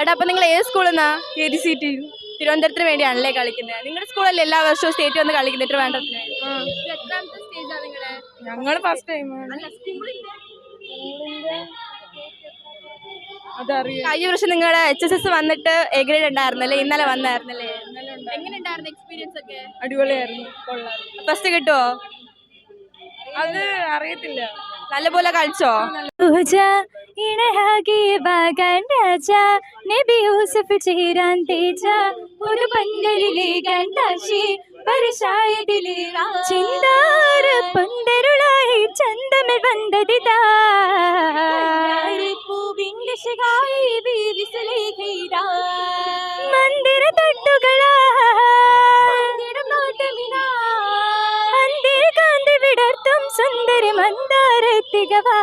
എടാ അപ്പൊ നിങ്ങൾ ഏത് സ്കൂളിൽ നിന്നാ? തിരുവനന്തപുരത്തിന് വേണ്ടിയാണല്ലേ കളിക്കുന്നത്? നിങ്ങളുടെ സ്കൂളല്ലേ എല്ലാ വർഷവും സ്റ്റേറ്റ് വന്ന് കളിക്കുന്നത് ട്രിവാൻഡ്രത്തിന്? എത്രാമത്തെ സ്റ്റേജാ നിങ്ങളുടെ? ഞങ്ങൾ ഫസ്റ്റ് ടൈം അതറിയാം. കഴിഞ്ഞ വർഷം നിങ്ങളുടെ HSS വന്നിട്ട് എ ഗ്രേഡ് ഉണ്ടായിരുന്നല്ലേ? ഇന്നലെ വന്നായിരുന്നല്ലേ? എങ്ങനെ ഉണ്ടായിരുന്നു എക്സ്പീരിയൻസ് ഒക്കെ? അടിപൊളിയായിരുന്നു, കൊള്ളാം. ഫസ്റ്റ് കിട്ടുമോ? അത് അറിയത്തില്ല. നല്ലപോലെ കളിച്ചോ? ചന്തമിൽ വന്നതിതാ പൂവിന്റെ മന്ദിര തട്ടുകള കാന്തി വിടർത്തും സുന്ദരി മന്ദാരത്തികവാ